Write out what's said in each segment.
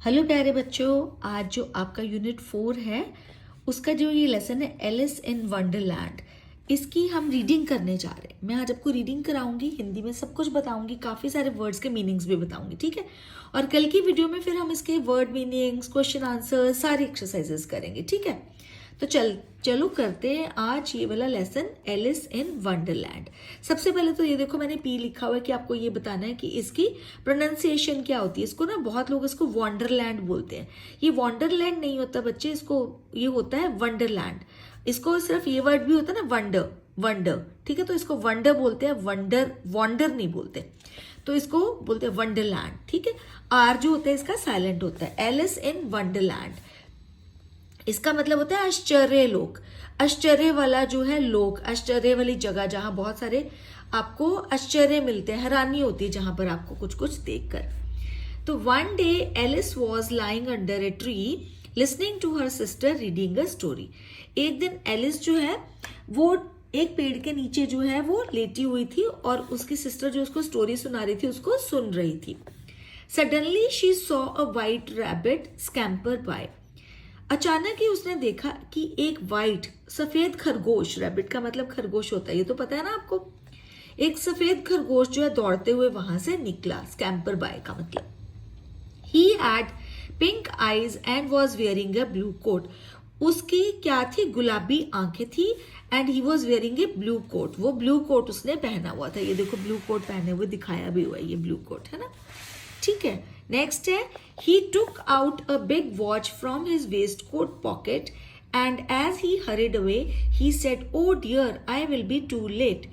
Hello प्यारे बच्चों, आज जो आपका यूनिट 4 है उसका जो ये लेसन है एलिस इन वंडरलैंड, इसकी हम रीडिंग करने जा रहे हैं। मैं आज आपको रीडिंग कराऊंगी, हिंदी में सब कुछ बताऊंगी, काफ़ी सारे वर्ड्स के मीनिंग्स भी बताऊंगी, ठीक है। और कल की वीडियो में फिर हम इसके वर्ड मीनिंग्स, क्वेश्चन आंसर, सारी एक्सरसाइजेस करेंगे, ठीक है। तो चलो करते हैं आज ये वाला लेसन एलिस इन वंडरलैंड। सबसे पहले तो ये देखो, मैंने पी लिखा हुआ है कि आपको ये बताना है कि इसकी प्रोनाउंसिएशन क्या होती है। इसको ना बहुत लोग इसको वंडरलैंड बोलते हैं। ये वंडरलैंड नहीं होता बच्चे, इसको ये होता है वंडरलैंड। इसको सिर्फ ये वर्ड भी होता है ना, वंडर वंडर, ठीक है। तो इसको वंडर बोलते हैं, वंडर वंडर नहीं बोलते। तो इसको बोलते हैं वंडरलैंड, ठीक है। आर जो होता है इसका साइलेंट होता है। एलिस इन वंडरलैंड, इसका मतलब होता है आश्चर्य लोक। आश्चर्य वाला जो है लोक, आश्चर्य वाली जगह जहां बहुत सारे आपको आश्चर्य मिलते हैं, हैरानी होती है जहां पर आपको कुछ कुछ देखकर। तो one day Alice was lying under a tree listening to her sister reading a story. एक दिन एलिस जो है वो एक पेड़ के नीचे जो है वो लेटी हुई थी और उसकी सिस्टर जो उसको स्टोरी सुना रही थी उसको सुन रही थी। Suddenly she saw a white rabbit scamper by. अचानक ही उसने देखा कि एक वाइट सफेद खरगोश, रैबिट का मतलब खरगोश होता है, ये तो पता है ना आपको। एक सफेद खरगोश जो है दौड़ते हुए वहां से निकला। स्कैम्पर बाय का मतलब he had pink eyes and was wearing a blue coat. उसकी क्या थी, गुलाबी आंखें थी। And he was wearing a blue coat, वो ब्लू कोट उसने पहना हुआ था। ये देखो ब्लू कोट पहने हुए दिखाया भी हुआ है, ये ब्लू कोट है ना, ठीक है। नेक्स्ट है he took out a big watch from his waistcoat pocket and as he hurried away he said oh dear I will be too late.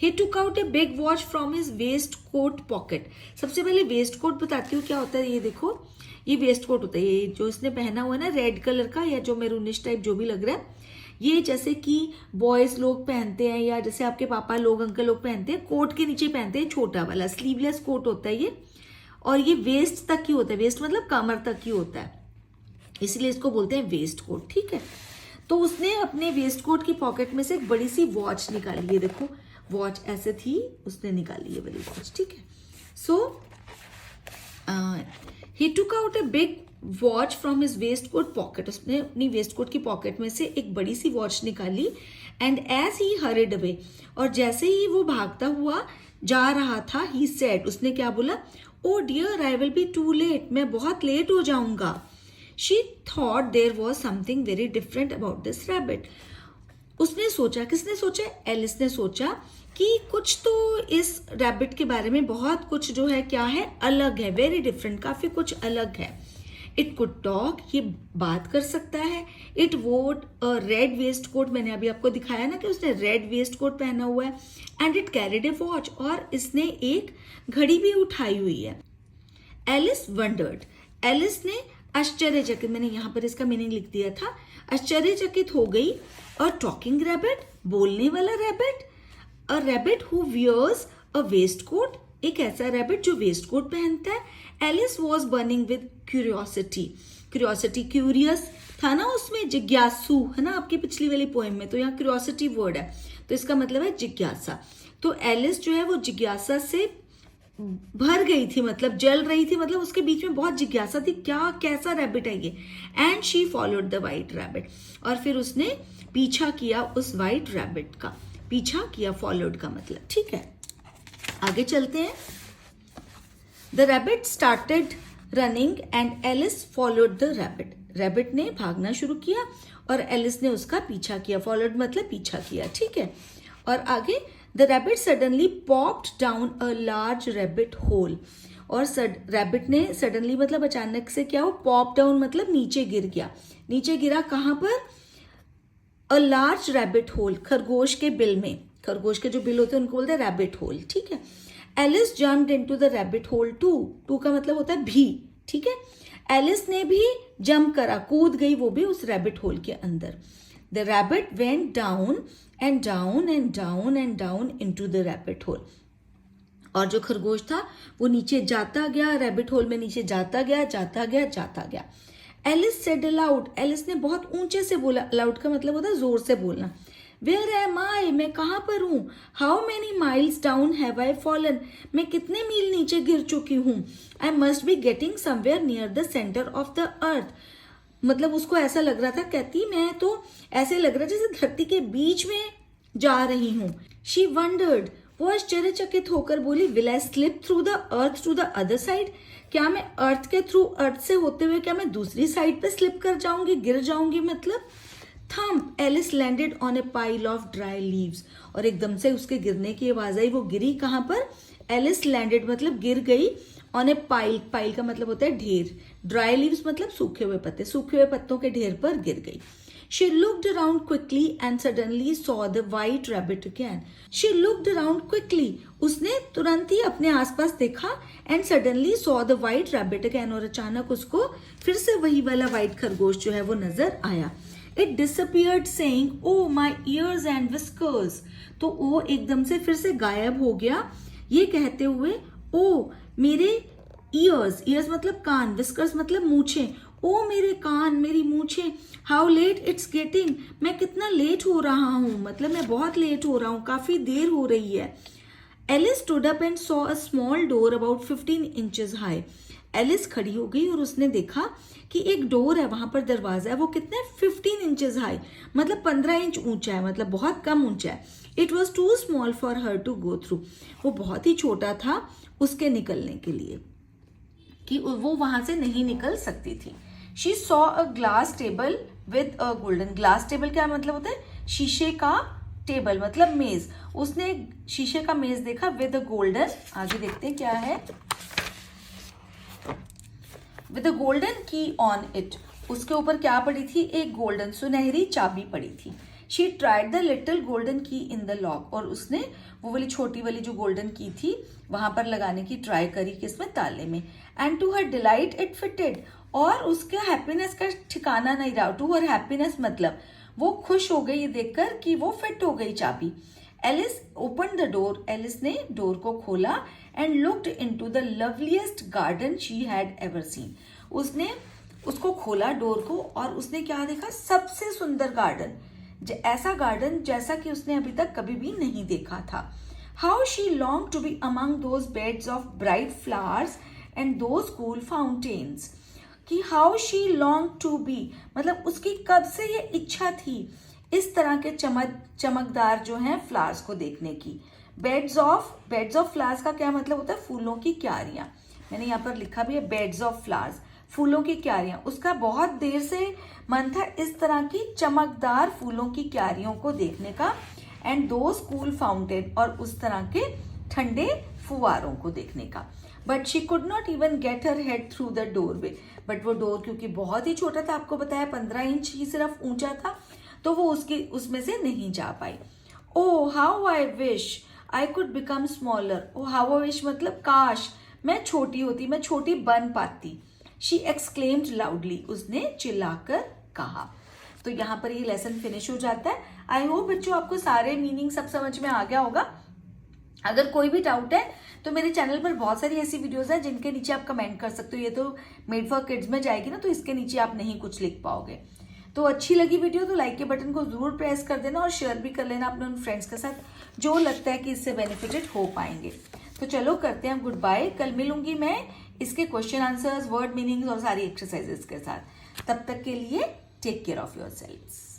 He took out a big watch from his waistcoat pocket. सबसे पहले waste coat बताती हूँ क्या होता है। ये देखो, ये वेस्ट कोट होता है, ये जो इसने पहना हुआ है ना रेड कलर का या जो मैरूनिश टाइप जो भी लग रहा है, ये जैसे कि बॉयज लोग पहनते हैं या जैसे आपके पापा लोग, अंकल लोग पहनते हैं, कोट के नीचे पहनते हैं, छोटा वाला स्लीवलेस कोट होता है ये। और ये वेस्ट तक ही होता है, वेस्ट मतलब कमर तक ही होता है, इसलिए इसको बोलते हैं वेस्ट कोट, ठीक है। तो उसने अपने वेस्ट कोट की पॉकेट में से एक बड़ी सी वॉच निकाली। ये देखो वॉच ऐसे थी, उसने निकाली ये वाली वॉच, ठीक है। So he took out a big watch from his waistcoat pocket. उसने अपनी वेस्ट कोट की पॉकेट में से एक बड़ी सी वॉच निकाली। And as he hurried away, और जैसे ही वो भागता हुआ जा रहा था, ही सेड, उसने क्या बोला, oh dear I will be too late, मैं बहुत लेट हो जाऊंगा। She thought there was something very different about this rabbit. उसने सोचा, किसने सोचा, एलिस ने सोचा कि कुछ तो इस रैबिट के बारे में बहुत कुछ जो है क्या है, अलग है, वेरी डिफरेंट, काफी कुछ अलग है। इट कुड टॉक, ये बात कर सकता है। It wore a red waistcoat, मैंने अभी आपको दिखाया ना कि उसने रेड वेस्ट कोट पहना हुआ है। And it carried A watch, और इसने एक घड़ी भी उठाई हुई है। एलिस वंडर्ड, एलिस ने आश्चर्यचकित, मैंने यहाँ पर इसका मीनिंग लिख दिया था, आश्चर्यचकित हो गई। अ टॉकिंग रैबिट, बोलने वाला rabbit. A rabbit who wears a waistcoat, एक ऐसा रैबिट जो वेस्ट कोट पहनता है। Alice was burning with curiosity, curiosity curious था ना उसमें, जिज्ञासु है ना आपकी पिछली वाली पोएम में, तो यहाँ क्यूरियोसिटी वर्ड है, तो इसका मतलब है जिज्ञासा। तो एलिस जो है वो जिज्ञासा से भर गई थी, मतलब जल रही थी, मतलब उसके बीच में बहुत जिज्ञासा थी, क्या कैसा रैबिट है ये। And she followed the white rabbit, और फिर उसने पीछा किया उस वाइट रैबिट का। पीछा किया, फॉलोड का मतलब, ठीक है। आगे चलते हैं। The rabbit started running and Alice followed the rabbit. Rabbit ने भागना शुरू किया और एलिस ने उसका पीछा किया। फॉलोड मतलब पीछा किया, ठीक है। और आगे, the rabbit suddenly popped down a large rabbit hole, और रैबिट ने सडनली मतलब अचानक से क्या हो, पॉप डाउन मतलब नीचे गिर गया। नीचे गिरा कहां पर, अ लार्ज रैबिट होल, खरगोश के बिल में। खरगोश के जो बिल होते हैं उनको बोलते हैं रैबिट होल, ठीक है। Alice jumped into the rabbit hole too, too का मतलब होता है भी, ठीक है। एलिस ने भी जंप करा, कूद गई वो भी उस रैबिट होल के अंदर। The rabbit went down and down and down and down into the rabbit whole, और जो खरगोश था वो नीचे जाता गया, रैबिट होल में नीचे जाता गया, जाता गया, जाता गया। एलिस सेड अलाउड, एलिस ने बहुत ऊंचे से बोला, अलाउड का मतलब होता है जोर से बोलना, वेयर एम आई, मैं कहाँ पर हूँ? How many miles down have I fallen, मैं कितने मील नीचे गिर चुकी हूँ? I must be getting somewhere near the centre of the earth, मतलब उसको ऐसा लग रहा था, कहती मैं तो ऐसे लग रहा जैसे धरती के बीच में जा रही हूँ। शी वंडर्ड, वो आश्चर्यचकित होकर बोली, will I slip through the earth to the other side, क्या मैं अर्थ के थ्रू, अर्थ से होते हुए क्या मैं दूसरी साइड पे स्लिप कर जाऊंगी, गिर जाऊंगी मतलब? Thump, Alice landed on a pile of dry leaves, और एकदम से उसके गिरने की आवाज आई। वो गिरी कहाँ पर? एलिस लैंडेड मतलब गिर गई, ऑन ए पाइल, पाइल का मतलब होता है ढेर, ड्राई लीव्स मतलब सूखे हुए पत्ते, सूखे हुए पत्तों के ढेर पर गिर गई। She looked around quickly and suddenly saw the white rabbit again. She looked around quickly. उसने तुरंत ही अपने आसपास देखा and suddenly saw the white rabbit again. और अचानक उसको फिर से वही वाला white खरगोश जो है वो नजर आया। It disappeared saying, "Oh my ears and whiskers." तो वो एकदम से फिर से गायब हो गया, ये कहते हुए, ओ मेरे ears, ears मतलब कान, whiskers मतलब मूछे, ओ मेरे कान, मेरी मूछे, हाउ लेट इट्स गेटिंग, मैं कितना लेट हो रहा हूँ, मतलब मैं बहुत लेट हो रहा हूँ, काफी देर हो रही है। Alice stood up and saw a small door about 15 inches high. Alice खड़ी हो गई और उसने देखा कि एक डोर है, वहां पर दरवाजा है, वो कितने 15 इंचेस हाई, मतलब 15 इंच ऊंचा है, मतलब बहुत कम ऊंचा है। It was too small for her to go through, वो बहुत ही छोटा था उसके निकलने के लिए, कि वो वहां से नहीं निकल सकती थी। She saw a glass table with a golden, glass table क्या मतलब होता है? शीशे का टेबल मतलब मेज, उसने शीशे का मेज देखा with a golden, आगे देखते हैं क्या है, with a golden key on it, उसके ऊपर क्या पड़ी थी? एक गोल्डन सुनहरी चाबी पड़ी थी। She tried the little golden key in the lock, और उसने वो वाली छोटी वाली जो गोल्डन की थी वहां पर लगाने की ट्राई करी, किसमें? ताले में। And to her delight it fitted, और उसके हैप्पीनेस का ठिकाना नहीं रहा। टू हर हैप्पीनेस मतलब वो खुश हो गई ये देखकर कि वो फिट हो गई चाबी। Alice open the door, Alice ने डोर को खोला and looked into the loveliest garden she had ever seen, उसने उसको खोला डोर को और उसने क्या देखा? सबसे सुंदर गार्डन, ऐसा गार्डन जैसा कि उसने अभी तक कभी भी नहीं देखा था। How she long to be among those beds of bright flowers and those cool fountains, कि how she long to be मतलब उसकी कब से ये इच्छा थी इस तरह के चमकदार जो हैं फ्लावर्स को देखने की। बेड्स ऑफ फ्लावर्स का क्या मतलब होता है? फूलों की क्यारियां, मैंने यहाँ पर लिखा भी है बेड्स ऑफ फ्लावर्स, फूलों की क्यारियां। उसका बहुत देर से मन था इस तरह की चमकदार फूलों की क्यारियों को देखने का, एंड दोज कूल फाउंटेन, और उस तरह के ठंडे फुवारों को देखने का। But she could not even get her head through the doorway, but वो डोर क्योंकि बहुत ही छोटा था, आपको बताया 15 इंच ही सिर्फ ऊंचा था, तो वो उसमें से नहीं जा पाई। Oh how I wish I could become smaller, oh how I wish मतलब काश मैं छोटी होती, मैं छोटी बन पाती। शी एक्सक्लेम्ड लाउडली, उसने चिल्लाकर कहा। तो यहाँ पर ये लेसन फिनिश हो जाता है। आई होप बच्चों आपको सारे मीनिंग सब समझ में आ गया होगा। अगर कोई भी डाउट है तो मेरे चैनल पर बहुत सारी ऐसी वीडियोस हैं जिनके नीचे आप कमेंट कर सकते हो। ये तो मेड फॉर किड्स में जाएगी ना, तो इसके नीचे आप नहीं कुछ लिख पाओगे। तो अच्छी लगी वीडियो तो लाइक के बटन को जरूर प्रेस कर देना और शेयर भी कर लेना अपने उन फ्रेंड्स के साथ जो लगता है कि इससे बेनिफिटेड हो पाएंगे। तो चलो करते हैं गुड बाय। कल मिलूंगी मैं इसके क्वेश्चन आंसर्स, वर्ड मीनिंग्स और सारी एक्सरसाइजेस के साथ। तब तक के लिए टेक केयर ऑफ योरसेल्व्स।